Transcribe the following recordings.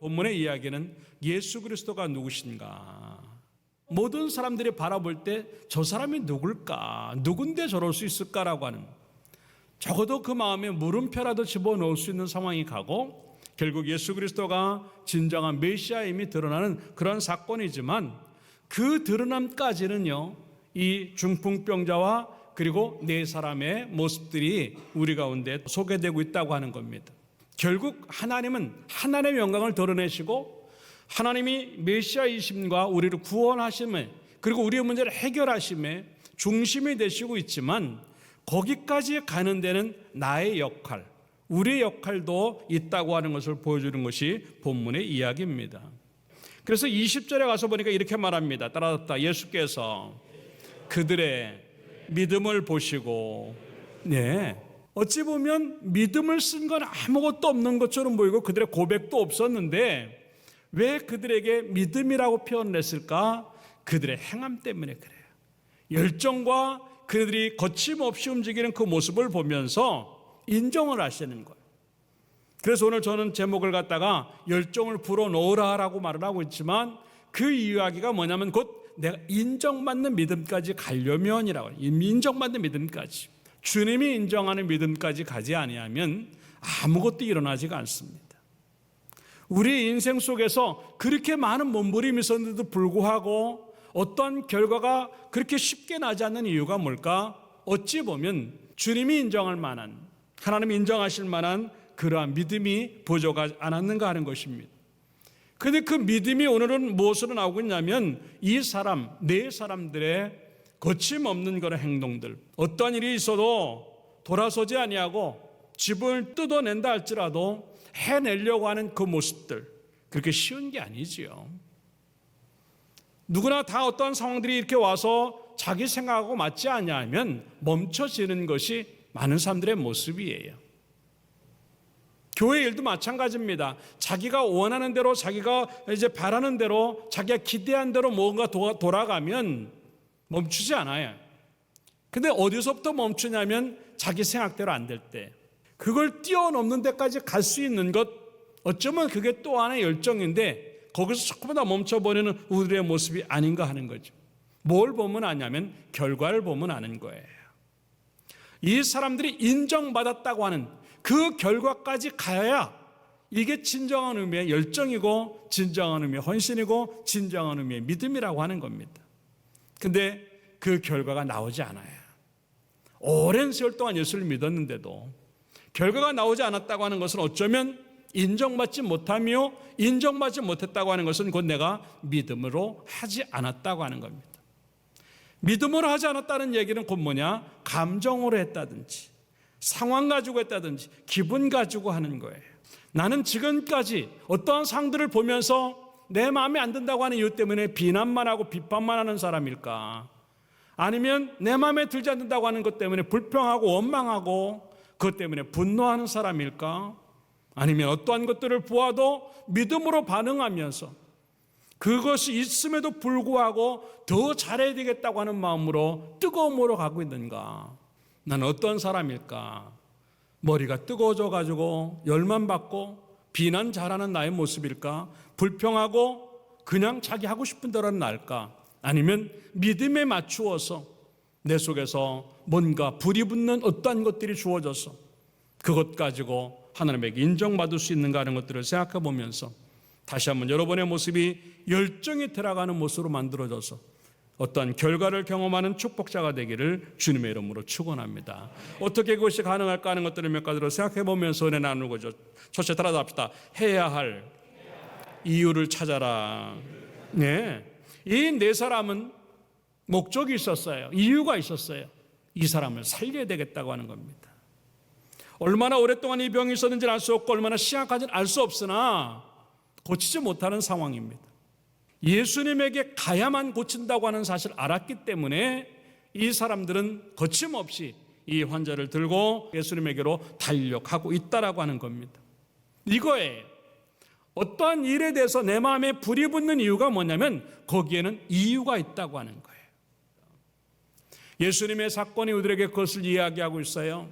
본문의 이야기는 예수 그리스도가 누구신가? 모든 사람들이 바라볼 때 저 사람이 누굴까? 누군데 저럴 수 있을까라고 하는, 적어도 그 마음에 물음표라도 집어넣을 수 있는 상황이 가고, 결국 예수 그리스도가 진정한 메시아임이 드러나는 그런 사건이지만, 그 드러남까지는요, 이 중풍병자와 그리고 네 사람의 모습들이 우리 가운데 소개되고 있다고 하는 겁니다. 결국 하나님은 하나님의 영광을 드러내시고, 하나님이 메시아이심과 우리를 구원하심에, 그리고 우리의 문제를 해결하심에 중심이 되시고 있지만, 거기까지 가는 데는 나의 역할, 우리의 역할도 있다고 하는 것을 보여주는 것이 본문의 이야기입니다. 그래서 20절에 가서 보니까 이렇게 말합니다. 따라잡다. 예수께서 그들의 믿음을 보시고, 어찌 보면 믿음을 쓴 건 아무것도 없는 것처럼 보이고 그들의 고백도 없었는데, 왜 그들에게 믿음이라고 표현을 했을까? 그들의 행함 때문에 그래요. 열정과 그들이 거침없이 움직이는 그 모습을 보면서 인정을 하시는 거예요. 그래서 오늘 저는 제목을 갖다가 열정을 불어넣으라라고 말을 하고 있지만, 그 이야기가 뭐냐면 곧 내가 인정받는 믿음까지 가려면이라고 해요. 인정받는 믿음까지, 주님이 인정하는 믿음까지 가지 아니하면 아무것도 일어나지가 않습니다. 우리 인생 속에서 그렇게 많은 몸부림이 있었는데도 불구하고 어떤 결과가 그렇게 쉽게 나지 않는 이유가 뭘까? 어찌 보면 주님이 인정할 만한, 하나님이 인정하실 만한 그러한 믿음이 부족하지 않았는가 하는 것입니다. 그런데 그 믿음이 오늘은 무엇으로 나오고 있냐면, 이 사람, 네 사람들의 거침없는 그런 행동들, 어떤 일이 있어도 돌아서지 아니하고 집을 뜯어낸다 할지라도 해내려고 하는 그 모습들, 그렇게 쉬운 게 아니지요. 누구나 다 어떤 상황들이 이렇게 와서 자기 생각하고 맞지 않냐면 멈춰지는 것이 많은 사람들의 모습이에요. 교회 일도 마찬가지입니다. 자기가 원하는 대로, 자기가 이제 바라는 대로, 자기가 기대한 대로 뭔가 돌아가면 멈추지 않아요. 근데 어디서부터 멈추냐면 자기 생각대로 안 될 때, 그걸 뛰어넘는 데까지 갈 수 있는 것, 어쩌면 그게 또 하나의 열정인데 거기서 조금 더 멈춰버리는 우리의 모습이 아닌가 하는 거죠. 뭘 보면 아냐면 결과를 보면 아는 거예요. 이 사람들이 인정받았다고 하는 그 결과까지 가야 이게 진정한 의미의 열정이고, 진정한 의미의 헌신이고, 진정한 의미의 믿음이라고 하는 겁니다. 근데 그 결과가 나오지 않아요. 오랜 세월 동안 예수를 믿었는데도 결과가 나오지 않았다고 하는 것은 어쩌면 인정받지 못하며, 인정받지 못했다고 하는 것은 곧 내가 믿음으로 하지 않았다고 하는 겁니다. 믿음으로 하지 않았다는 얘기는 곧 뭐냐? 감정으로 했다든지, 상황 가지고 했다든지, 기분 가지고 하는 거예요. 나는 지금까지 어떠한 상들을 보면서 내 마음에 안 든다고 하는 이유 때문에 비난만 하고 비판만 하는 사람일까? 아니면 내 마음에 들지 않는다고 하는 것 때문에 불평하고 원망하고 그것 때문에 분노하는 사람일까? 아니면 어떠한 것들을 보아도 믿음으로 반응하면서 그것이 있음에도 불구하고 더 잘해야 되겠다고 하는 마음으로 뜨거움으로 가고 있는가? 나는 어떤 사람일까? 머리가 뜨거워져 가지고 열만 받고 비난 잘하는 나의 모습일까? 불평하고 그냥 자기 하고 싶은 대로 하는 나일까? 아니면 믿음에 맞추어서 내 속에서 뭔가 불이 붙는 어떠한 것들이 주어져서 그것 가지고 하나님에게 인정받을 수 있는가 하는 것들을 생각해 보면서 다시 한번 여러분의 모습이 열정이 들어가는 모습으로 만들어져서 어떤 결과를 경험하는 축복자가 되기를 주님의 이름으로 축원합니다. 어떻게 그것이 가능할까 하는 것들을 몇 가지로 생각해 보면서 은혜 나누고죠. 첫째, 따라잡시다. 해야 할 이유를 찾아라. 이 네 사람은 목적이 있었어요. 이유가 있었어요. 이 사람을 살려야 되겠다고 하는 겁니다. 얼마나 오랫동안 이 병이 있었는지는 알 수 없고 얼마나 심각한지는 알 수 없으나 고치지 못하는 상황입니다. 예수님에게 가야만 고친다고 하는 사실을 알았기 때문에 이 사람들은 거침없이 이 환자를 들고 예수님에게로 달려가고 있다라고 하는 겁니다. 이거예요. 어떠한 일에 대해서 내 마음에 불이 붙는 이유가 뭐냐면 거기에는 이유가 있다고 하는 거예요. 예수님의 사건이 우리에게 그것을 이야기하고 있어요.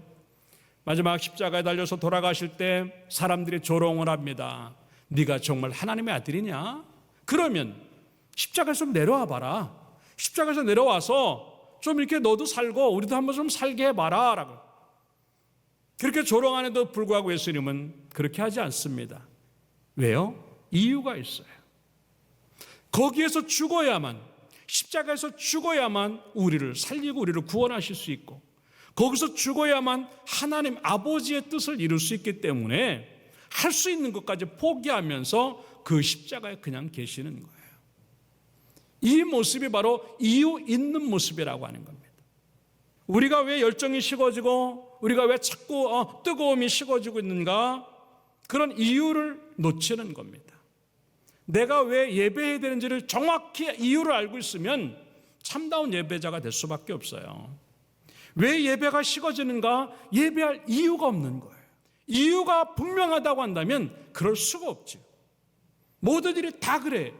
마지막 십자가에 달려서 돌아가실 때 사람들이 조롱을 합니다. 네가 정말 하나님의 아들이냐? 그러면 십자가에서 좀 내려와 봐라. 십자가에서 내려와서 좀 이렇게 너도 살고 우리도 한번 좀 살게 해봐라 라고. 그렇게 조롱하는데도 불구하고 예수님은 그렇게 하지 않습니다. 왜요? 이유가 있어요. 거기에서 죽어야만, 십자가에서 죽어야만 우리를 살리고 우리를 구원하실 수 있고, 거기서 죽어야만 하나님 아버지의 뜻을 이룰 수 있기 때문에 할 수 있는 것까지 포기하면서 그 십자가에 그냥 계시는 거예요. 이 모습이 바로 이유 있는 모습이라고 하는 겁니다. 우리가 왜 열정이 식어지고 우리가 왜 자꾸 뜨거움이 식어지고 있는가? 그런 이유를 놓치는 겁니다. 내가 왜 예배해야 되는지를 정확히 이유를 알고 있으면 참다운 예배자가 될 수밖에 없어요. 왜 예배가 식어지는가? 예배할 이유가 없는 거예요. 이유가 분명하다고 한다면 그럴 수가 없죠. 모든 일이 다 그래요.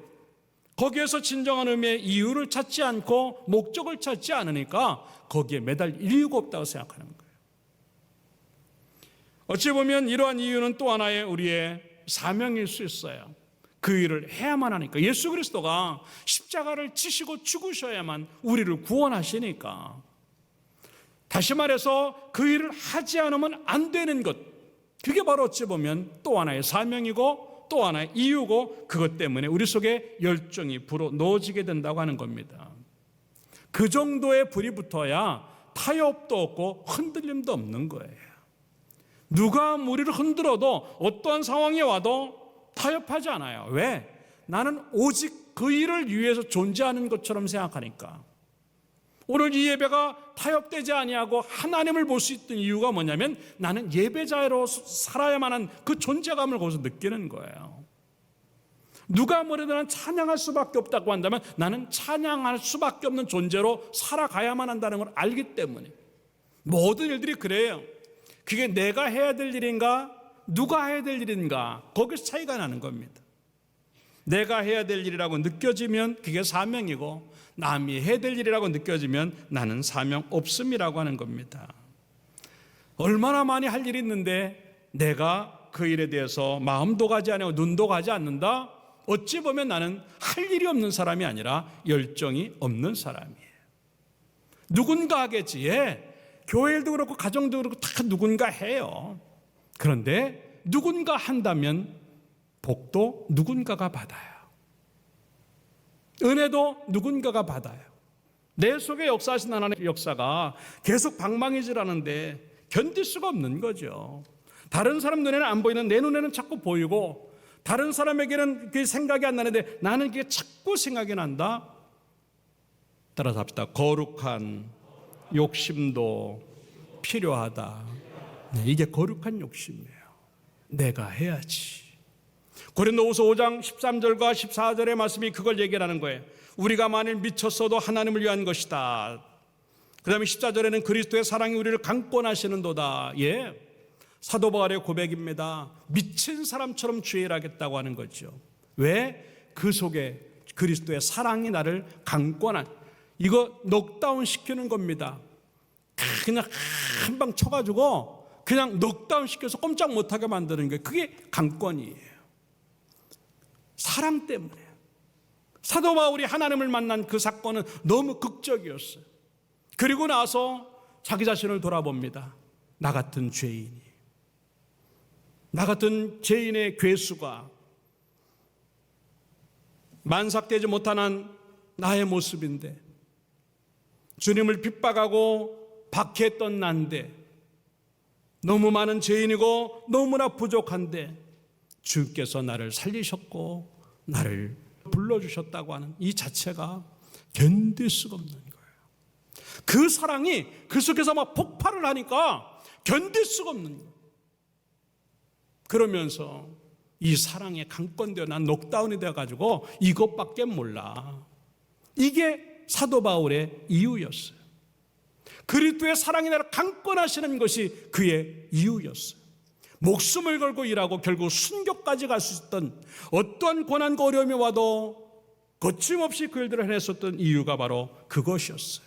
거기에서 진정한 의미의 이유를 찾지 않고 목적을 찾지 않으니까 거기에 매달 이유가 없다고 생각하는 거예요. 어찌 보면 이러한 이유는 또 하나의 우리의 사명일 수 있어요. 그 일을 해야만 하니까. 예수 그리스도가 십자가를 지시고 죽으셔야만 우리를 구원하시니까. 다시 말해서 그 일을 하지 않으면 안 되는 것, 그게 바로 어찌 보면 또 하나의 사명이고 또 하나의 이유고, 그것 때문에 우리 속에 열정이 불어 넣어지게 된다고 하는 겁니다. 그 정도의 불이 붙어야 타협도 없고 흔들림도 없는 거예요. 누가 우리를 흔들어도 어떠한 상황이 와도 타협하지 않아요. 왜? 나는 오직 그 일을 위해서 존재하는 것처럼 생각하니까. 오늘 이 예배가 타협되지 아니하고 하나님을 볼 수 있던 이유가 뭐냐면 나는 예배자로 살아야만 한 그 존재감을 거기서 느끼는 거예요. 누가 뭐래도 나는 찬양할 수밖에 없다고 한다면 나는 찬양할 수밖에 없는 존재로 살아가야만 한다는 걸 알기 때문에. 모든 일들이 그래요. 그게 내가 해야 될 일인가? 누가 해야 될 일인가? 거기서 차이가 나는 겁니다. 내가 해야 될 일이라고 느껴지면 그게 사명이고, 남이 해야 될 일이라고 느껴지면 나는 사명 없음이라고 하는 겁니다. 얼마나 많이 할 일이 있는데 내가 그 일에 대해서 마음도 가지 않고 눈도 가지 않는다? 어찌 보면 나는 할 일이 없는 사람이 아니라 열정이 없는 사람이에요. 누군가 하겠지. 교회일도 그렇고 가정도 그렇고 다 누군가 해요. 그런데 누군가 한다면 복도 누군가가 받아요. 은혜도 누군가가 받아요. 내 속에 역사하신 하나님의 역사가 계속 방망이질하는데 견딜 수가 없는 거죠. 다른 사람 눈에는 안 보이는 내 눈에는 자꾸 보이고, 다른 사람에게는 그게 생각이 안 나는데 나는 그게 자꾸 생각이 난다. 따라서 합시다. 거룩한 욕심도 필요하다. 이게 거룩한 욕심이에요. 내가 해야지. 고린도후서 5장 13절과 14절의 말씀이 그걸 얘기하는 거예요. 우리가 만일 미쳤어도 하나님을 위한 것이다. 그 다음에 14절에는 그리스도의 사랑이 우리를 강권하시는도다. 사도 바울의 고백입니다. 미친 사람처럼 주의하겠다고 하는 거죠. 왜? 그 속에 그리스도의 사랑이 나를 강권한, 이거 넉다운 시키는 겁니다. 그냥 한 방 쳐가지고 그냥 넉다운 시켜서 꼼짝 못하게 만드는 게 그게 강권이에요. 사랑 때문에. 사도 바울이 하나님을 만난 그 사건은 너무 극적이었어요. 그리고 나서 자기 자신을 돌아봅니다. 나 같은 죄인이, 나 같은 죄인의 괴수가, 만삭되지 못한 나의 모습인데, 주님을 핍박하고 박해했던 난데, 너무 많은 죄인이고 너무나 부족한데 주께서 나를 살리셨고 나를 불러주셨다고 하는 이 자체가 견딜 수가 없는 거예요. 그 사랑이 그 속에서 막 폭발을 하니까 견딜 수가 없는 거예요. 그러면서 이 사랑에 강권되어 난 넉다운이 되어가지고 이것밖에 몰라. 이게 사도 바울의 이유였어요. 그리스도의 사랑이 나를 강권하시는 것이 그의 이유였어요. 목숨을 걸고 일하고 결국 순교까지 갈 수 있던, 어떠한 고난과 어려움이 와도 거침없이 그 일들을 해냈었던 이유가 바로 그것이었어요.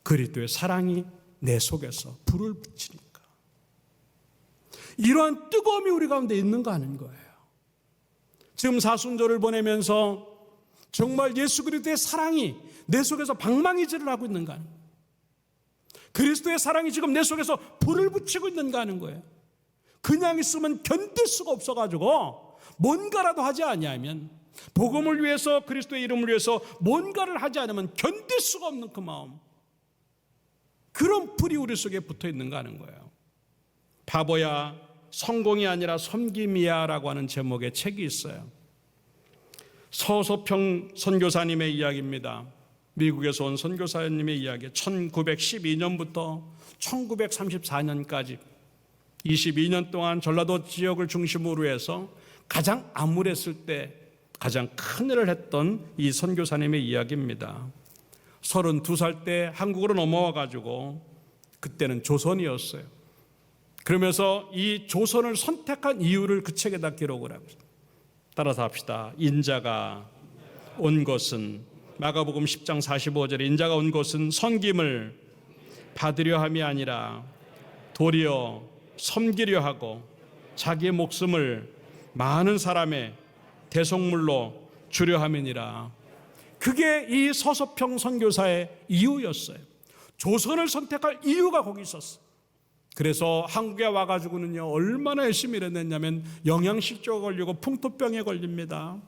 그리스도의 사랑이 내 속에서 불을 붙이니까. 이러한 뜨거움이 우리 가운데 있는가 하는 거예요. 지금 사순절을 보내면서 정말 예수 그리스도의 사랑이 내 속에서 방망이질을 하고 있는가 하는 거예요. 그리스도의 사랑이 지금 내 속에서 불을 붙이고 있는가 하는 거예요. 그냥 있으면 견딜 수가 없어가지고 뭔가라도 하지 아니하면, 복음을 위해서, 그리스도의 이름을 위해서 뭔가를 하지 않으면 견딜 수가 없는 그 마음, 그런 불이 우리 속에 붙어 있는가 하는 거예요. 바보야, 성공이 아니라 섬김이야 라고 하는 제목의 책이 있어요. 서소평 선교사님의 이야기입니다. 미국에서 온 선교사님의 이야기. 1912년부터 1934년까지 22년 동안 전라도 지역을 중심으로 해서 가장 암울했을 때 가장 큰 일을 했던 이 선교사님의 이야기입니다. 32살 때 한국으로 넘어와 가지고, 그때는 조선이었어요. 그러면서 이 조선을 선택한 이유를 그 책에다 기록을 하고 있습니다. 따라서 합시다. 인자가 온 것은, 마가복음 10장 45절에 인자가 온 것은 섬김을 받으려 함이 아니라 도리어 섬기려 하고 자기의 목숨을 많은 사람의 대속물로 주려 함이니라. 그게 이 서소평 선교사의 이유였어요. 조선을 선택할 이유가 거기 있었어요. 그래서 한국에 와가지고는요, 얼마나 열심히 일했냐면 영양실조가 걸리고 풍토병에 걸립니다.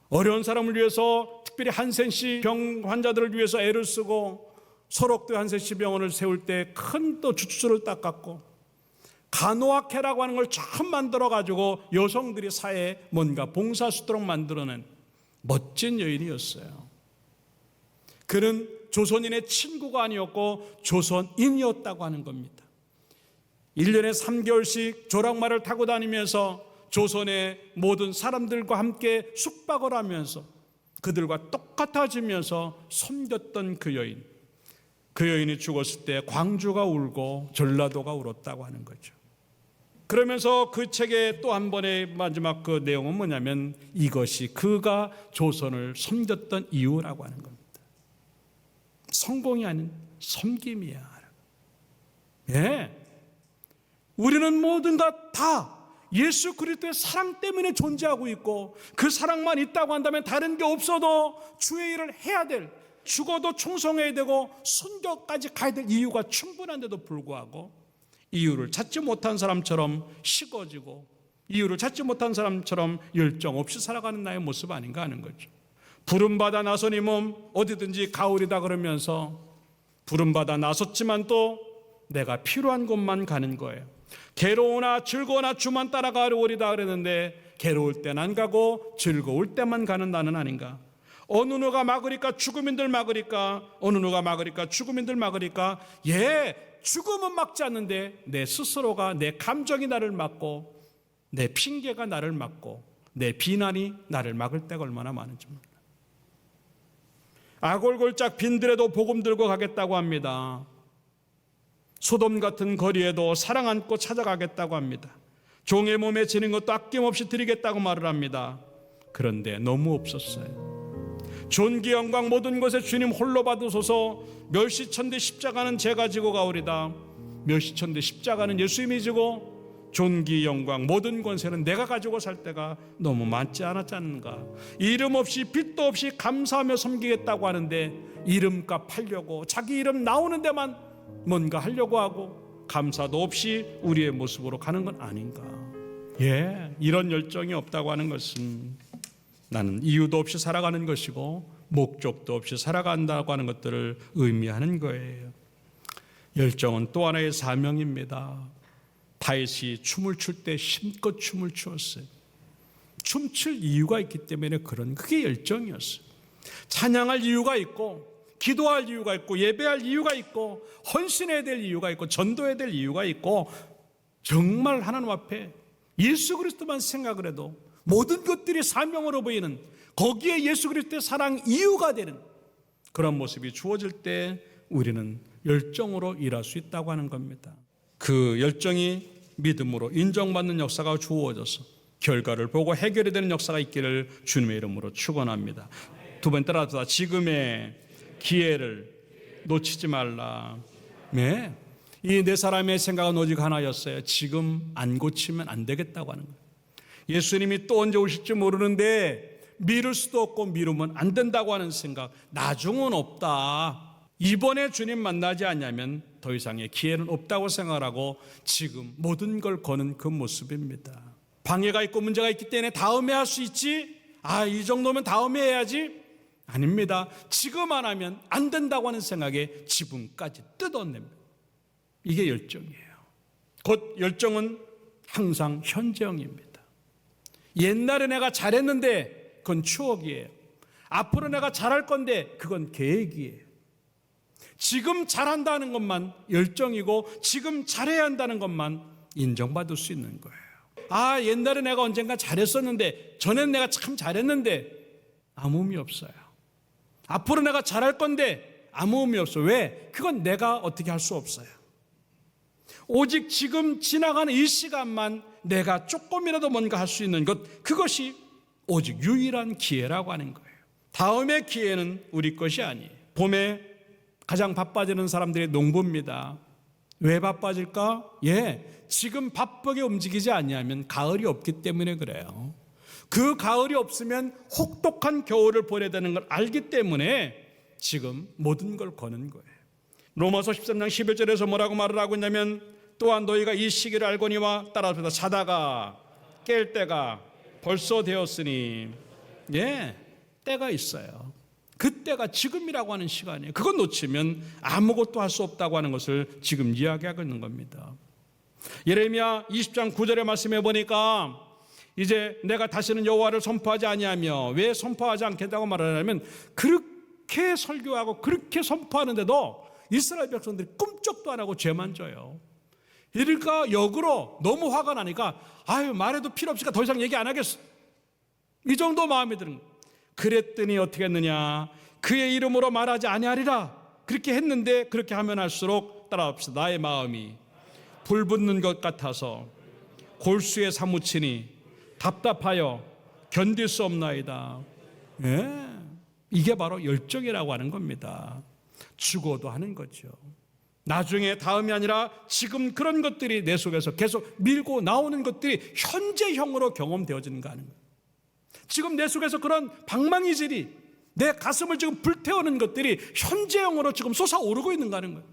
어려운 사람을 위해서, 특별히 한센시 병 환자들을 위해서 애를 쓰고, 설옥도 한센시 병원을 세울 때 큰 또 주추를 닦았고, 간호학회라고 하는 걸 처음 만들어가지고 여성들이 사회에 뭔가 봉사할 수 있도록 만들어낸 멋진 여인이었어요. 그는 조선인의 친구가 아니었고 조선인이었다고 하는 겁니다. 1년에 3개월씩 조랑말을 타고 다니면서 조선의 모든 사람들과 함께 숙박을 하면서 그들과 똑같아지면서 섬겼던 그 여인. 그 여인이 죽었을 때 광주가 울고 전라도가 울었다고 하는 거죠. 그러면서 그 책의 또 한 번의 마지막 그 내용은 뭐냐면, 이것이 그가 조선을 섬겼던 이유라고 하는 겁니다. 성공이 아닌 섬김이야. 예. 우리는 모든가 다 예수 그리스도의 사랑 때문에 존재하고 있고, 그 사랑만 있다고 한다면 다른 게 없어도 주의 일을 해야 될, 죽어도 충성해야 되고 순교까지 가야 될 이유가 충분한데도 불구하고 이유를 찾지 못한 사람처럼 식어지고, 이유를 찾지 못한 사람처럼 열정 없이 살아가는 나의 모습 아닌가 하는 거죠. 부름받아 나선 이 몸 어디든지 가오리다 그러면서 부름받아 나섰지만 또 내가 필요한 곳만 가는 거예요. 괴로우나 즐거우나 주만 따라가오리다 그랬는데 괴로울 땐 안 가고 즐거울 때만 가는 나는 아닌가. 어느 누가 막으리까 죽음인들 막으리까, 어느 누가 막으리까 죽음인들 막으리까. 죽음은 막지 않는데 내 스스로가, 내 감정이 나를 막고, 내 핑계가 나를 막고, 내 비난이 나를 막을 때가 얼마나 많은지 몰라요. 아골골짝 빈들에도 복음 들고 가겠다고 합니다. 소돔 같은 거리에도 사랑 안고 찾아가겠다고 합니다. 종의 몸에 지는 것도 아낌없이 드리겠다고 말을 합니다. 그런데 너무 없었어요. 존귀 영광 모든 것에 주님 홀로 받으소서. 멸시천대 십자가는 제가 지고 가오리다. 멸시천대 십자가는 예수님이 지고 존귀 영광 모든 권세는 내가 가지고 살 때가 너무 많지 않았지 않는가. 이름 없이 빚도 없이 감사하며 섬기겠다고 하는데 이름값 하려고, 자기 이름 나오는 데만 뭔가 하려고 하고 감사도 없이 우리의 모습으로 가는 건 아닌가. 이런 열정이 없다고 하는 것은 나는 이유도 없이 살아가는 것이고 목적도 없이 살아간다고 하는 것들을 의미하는 거예요. 열정은 또 하나의 사명입니다. 다윗이 춤을 출 때 힘껏 춤을 추었어요. 춤출 이유가 있기 때문에 그게 열정이었어요. 찬양할 이유가 있고, 기도할 이유가 있고, 예배할 이유가 있고, 헌신해야 될 이유가 있고, 전도해야 될 이유가 있고, 정말 하나님 앞에 예수 그리스도만 생각을 해도 모든 것들이 사명으로 보이는, 거기에 예수 그리스도의 사랑 이유가 되는 그런 모습이 주어질 때 우리는 열정으로 일할 수 있다고 하는 겁니다. 그 열정이 믿음으로 인정받는 역사가 주어져서 결과를 보고 해결이 되는 역사가 있기를 주님의 이름으로 축원합니다. 두 번 따라서 지금의 기회를 놓치지 말라. 이 네 사람의 생각은 오직 하나였어요. 지금 안 고치면 안 되겠다고 하는 거예요. 예수님이 또 언제 오실지 모르는데 미룰 수도 없고 미루면 안 된다고 하는 생각, 나중은 없다. 이번에 주님 만나지 않냐면 더 이상의 기회는 없다고 생각하고 지금 모든 걸 거는 그 모습입니다. 방해가 있고 문제가 있기 때문에 다음에 할 수 있지? 이 정도면 다음에 해야지? 아닙니다. 지금 안 하면 안 된다고 하는 생각에 지붕까지 뜯어냅니다. 이게 열정이에요. 곧 열정은 항상 현재형입니다. 옛날에 내가 잘했는데 그건 추억이에요. 앞으로 내가 잘할 건데 그건 계획이에요. 지금 잘한다는 것만 열정이고 지금 잘해야 한다는 것만 인정받을 수 있는 거예요. 옛날에 내가 언젠가 잘했었는데 전엔 내가 참 잘했는데 아무 의미 없어요. 앞으로 내가 잘할 건데 아무 의미 없어요. 왜? 그건 내가 어떻게 할 수 없어요. 오직 지금 지나가는 이 시간만 내가 조금이라도 뭔가 할 수 있는 것, 그것이 오직 유일한 기회라고 하는 거예요. 다음의 기회는 우리 것이 아니에요. 봄에 가장 바빠지는 사람들이 농부입니다. 왜 바빠질까? 지금 바쁘게 움직이지 않냐면 가을이 없기 때문에 그래요. 그 가을이 없으면 혹독한 겨울을 보내야 되는 걸 알기 때문에 지금 모든 걸 거는 거예요. 로마서 13장 11절에서 뭐라고 말을 하고 있냐면 또한 너희가 이 시기를 알거니와 따라서 자다가 깰 때가 벌써 되었으니 때가 있어요. 그때가 지금이라고 하는 시간이에요. 그건 놓치면 아무것도 할 수 없다고 하는 것을 지금 이야기하고 있는 겁니다. 예레미야 20장 9절의 말씀해 보니까 이제 내가 다시는 여호와를 선포하지 아니하며, 왜 선포하지 않겠다고 말하냐면 그렇게 설교하고 그렇게 선포하는데도 이스라엘 백성들이 꿈쩍도 안 하고 죄만 져요. 이러니까 역으로 너무 화가 나니까 말해도 필요 없으니까 더 이상 얘기 안 하겠어. 이 정도 마음이 드는 거예요. 그랬더니 어떻게 했느냐? 그의 이름으로 말하지 아니하리라. 그렇게 했는데 그렇게 하면 할수록 따라합시다. 나의 마음이 불붙는 것 같아서 골수에 사무치니 답답하여 견딜 수 없나이다. 이게 바로 열정이라고 하는 겁니다. 죽어도 하는 거죠. 나중에 다음이 아니라 지금 그런 것들이 내 속에서 계속 밀고 나오는 것들이 현재형으로 경험되어지는가 하는 거예요. 지금 내 속에서 그런 방망이질이 내 가슴을 지금 불태우는 것들이 현재형으로 지금 솟아오르고 있는가 하는 거예요.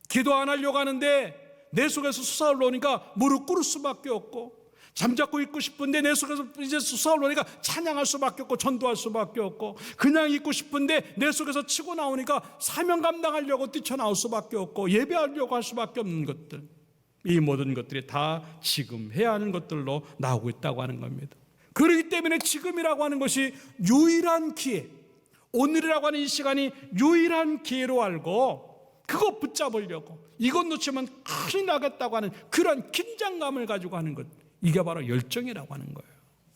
기도 안 하려고 하는데 내 속에서 솟아올라오니까 무릎 꿇을 수밖에 없고, 잠자코 있고 싶은데 내 속에서 이제 솟아올라오니까 찬양할 수밖에 없고 전도할 수밖에 없고, 그냥 있고 싶은데 내 속에서 치고 나오니까 사명 감당하려고 뛰쳐나올 수밖에 없고 예배하려고 할 수밖에 없는 것들, 이 모든 것들이 다 지금 해야 하는 것들로 나오고 있다고 하는 겁니다. 그렇기 때문에 지금이라고 하는 것이 유일한 기회, 오늘이라고 하는 이 시간이 유일한 기회로 알고 그거 붙잡으려고, 이것 놓치면 큰일 나겠다고 하는 그런 긴장감을 가지고 하는 것, 이게 바로 열정이라고 하는 거예요.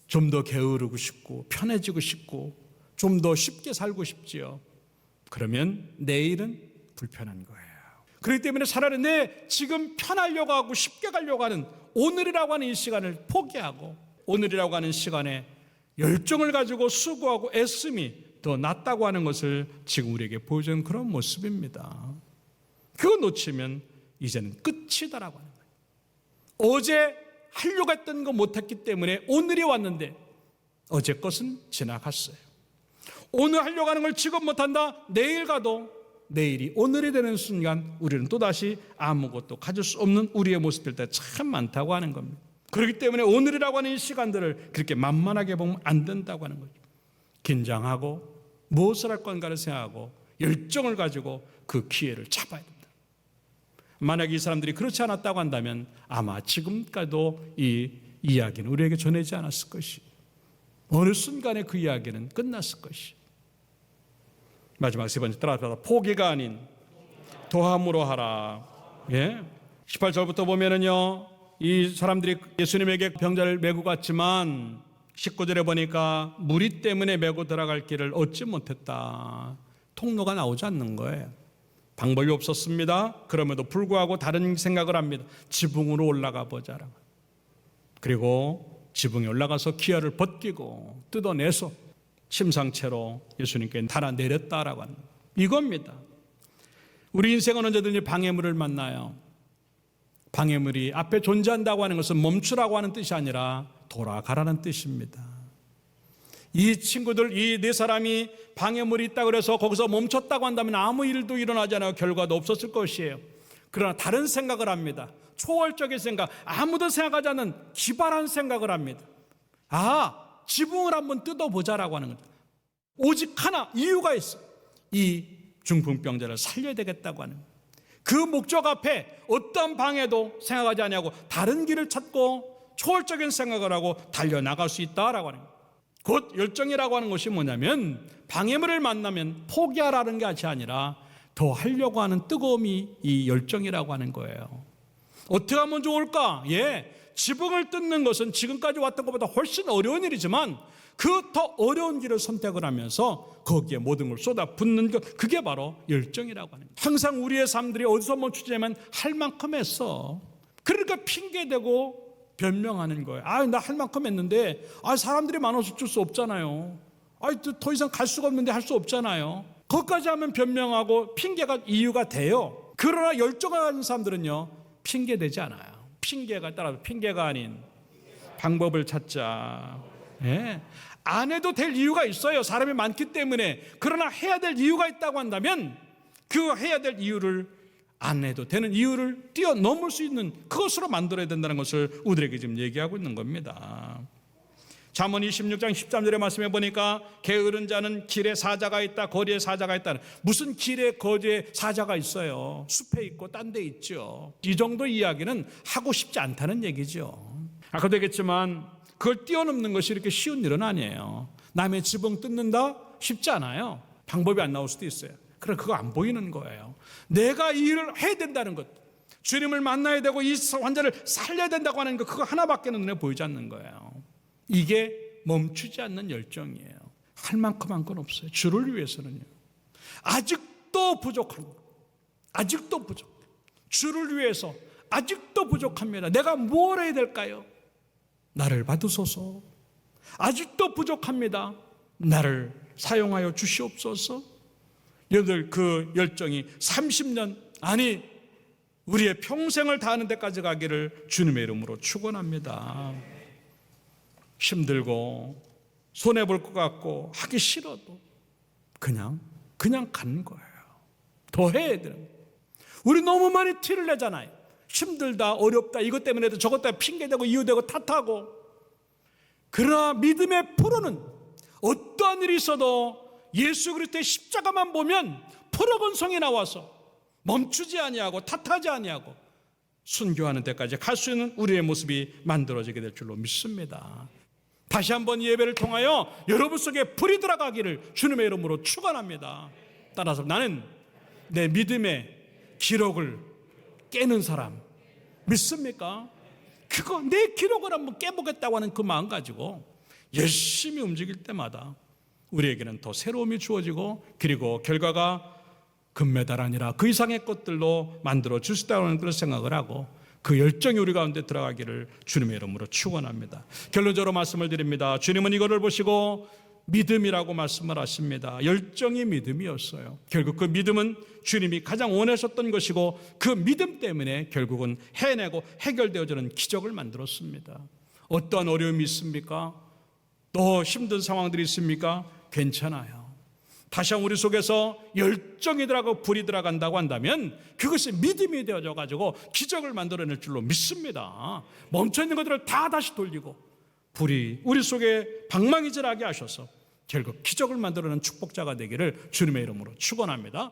좀 더 게으르고 싶고 편해지고 싶고 좀 더 쉽게 살고 싶지요. 그러면 내일은 불편한 거예요. 그렇기 때문에 차라리 내 지금 편하려고 하고 쉽게 가려고 하는 오늘이라고 하는 이 시간을 포기하고 오늘이라고 하는 시간에 열정을 가지고 수고하고 애씀이 더 낫다고 하는 것을 지금 우리에게 보여주는 그런 모습입니다. 그거 놓치면 이제는 끝이다라고 하는 거예요. 어제 하려고 했던 거 못했기 때문에 오늘이 왔는데 어제 것은 지나갔어요. 오늘 하려고 하는 걸 지금 못한다, 내일 가도 내일이 오늘이 되는 순간 우리는 또다시 아무것도 가질 수 없는 우리의 모습일 때 참 많다고 하는 겁니다. 그렇기 때문에 오늘이라고 하는 이 시간들을 그렇게 만만하게 보면 안 된다고 하는 거죠. 긴장하고 무엇을 할 건가를 생각하고 열정을 가지고 그 기회를 잡아야 됩니다. 만약 이 사람들이 그렇지 않았다고 한다면 아마 지금까지도 이 이야기는 우리에게 전하지 않았을 것이, 어느 순간에 그 이야기는 끝났을 것이. 마지막 세 번째, 따라서 포기가 아닌 도함으로 하라. 18절부터 보면은요, 이 사람들이 예수님에게 병자를 메고 갔지만 19절에 보니까 무리 때문에 메고 들어갈 길을 얻지 못했다. 통로가 나오지 않는 거예요. 방법이 없었습니다. 그럼에도 불구하고 다른 생각을 합니다. 지붕으로 올라가 보자라. 그리고 지붕에 올라가서 기아를 벗기고 뜯어내서 침상채로 예수님께 달아내렸다라고 하는 거예요. 이겁니다. 우리 인생은 언제든지 방해물을 만나요. 방해물이 앞에 존재한다고 하는 것은 멈추라고 하는 뜻이 아니라 돌아가라는 뜻입니다. 이 친구들, 이 네 사람이 방해물이 있다 그래서 거기서 멈췄다고 한다면 아무 일도 일어나지 않아요. 결과도 없었을 것이에요. 그러나 다른 생각을 합니다. 초월적인 생각, 아무도 생각하지 않는 기발한 생각을 합니다. 지붕을 한번 뜯어보자라고 하는 겁니다. 오직 하나 이유가 있어. 이 중풍병자를 살려야 되겠다고 하는 거예요. 그 목적 앞에 어떤 방해도 생각하지 아니하고 다른 길을 찾고 초월적인 생각을 하고 달려나갈 수 있다라고 하는 거예요. 곧 열정이라고 하는 것이 뭐냐면 방해물을 만나면 포기하라는 것이 아니라 더 하려고 하는 뜨거움이 이 열정이라고 하는 거예요. 어떻게 하면 좋을까? 지붕을 뜯는 것은 지금까지 왔던 것보다 훨씬 어려운 일이지만 그 더 어려운 길을 선택을 하면서 거기에 모든 걸 쏟아붓는 것, 그게 바로 열정이라고 하는 거예요. 항상 우리의 삶들이 어디서 멈추냐면 할 만큼 했어. 그러니까 핑계대고 변명하는 거예요. 나 할 만큼 했는데 사람들이 많아서 줄 수 없잖아요. 더 이상 갈 수가 없는데 할 수 없잖아요. 거기까지 하면 변명하고 핑계가 이유가 돼요. 그러나 열정하는 사람들은요, 핑계대지 않아요. 핑계가 따라서 핑계가 아닌 방법을 찾자. 안 해도 될 이유가 있어요. 사람이 많기 때문에. 그러나 해야 될 이유가 있다고 한다면 그 해야 될 이유를 안 해도 되는 이유를 뛰어넘을 수 있는 그것으로 만들어야 된다는 것을 우리에게 지금 얘기하고 있는 겁니다. 잠언 26장 13절의 말씀에 보니까 게으른 자는 길에 사자가 있다, 거리에 사자가 있다. 무슨 길에 거리에 사자가 있어요? 숲에 있고 딴 데 있죠. 이 정도 이야기는 하고 싶지 않다는 얘기죠. 아까도 얘기했지만 그걸 뛰어넘는 것이 이렇게 쉬운 일은 아니에요. 남의 지붕 뜯는다? 쉽지 않아요. 방법이 안 나올 수도 있어요. 그럼 그거 안 보이는 거예요. 내가 이 일을 해야 된다는 것, 주님을 만나야 되고 이 환자를 살려야 된다고 하는 것, 그거 하나밖에 눈에 보이지 않는 거예요. 이게 멈추지 않는 열정이에요. 할 만큼 한 건 없어요. 주를 위해서는요. 아직도 부족합니다. 아직도 부족. 주를 위해서 아직도 부족합니다. 내가 뭘 해야 될까요? 나를 받으소서. 아직도 부족합니다. 나를 사용하여 주시옵소서. 여러분들 그 열정이 30년 아니 우리의 평생을 다하는 데까지 가기를 주님의 이름으로 축원합니다. 힘들고 손해볼 것 같고 하기 싫어도 그냥 가는 거예요. 더 해야 되는 거예요. 우리 너무 많이 티를 내잖아요. 힘들다, 어렵다, 이것 때문에 저것 때문에 핑계대고 이유대고 탓하고. 그러나 믿음의 프로는 어떠한 일이 있어도 예수 그리스도의 십자가만 보면 프로건성이 나와서 멈추지 아니하고 탓하지 아니하고 순교하는 데까지 갈 수 있는 우리의 모습이 만들어지게 될 줄로 믿습니다. 다시 한번 이 예배를 통하여 여러분 속에 불이 들어가기를 주님의 이름으로 축원합니다. 따라서 나는 내 믿음의 기록을 깨는 사람 믿습니까? 그거 내 기록을 한번 깨보겠다고 하는 그 마음 가지고 열심히 움직일 때마다 우리에게는 더 새로움이 주어지고 그리고 결과가 금메달 아니라 그 이상의 것들로 만들어 줄 수 있다는 그런 생각을 하고 그 열정이 우리 가운데 들어가기를 주님의 이름으로 축원합니다. 결론적으로 말씀을 드립니다. 주님은 이거를 보시고 믿음이라고 말씀을 하십니다. 열정이 믿음이었어요. 결국 그 믿음은 주님이 가장 원하셨던 것이고 그 믿음 때문에 결국은 해내고 해결되어지는 기적을 만들었습니다. 어떠한 어려움이 있습니까? 또 힘든 상황들이 있습니까? 괜찮아요. 다시 한번 우리 속에서 열정이 들어가고 불이 들어간다고 한다면 그것이 믿음이 되어져 가지고 기적을 만들어낼 줄로 믿습니다. 멈춰있는 것들을 다 다시 돌리고 불이 우리 속에 방망이질하게 하셔서 결국 기적을 만들어내는 축복자가 되기를 주님의 이름으로 축원합니다.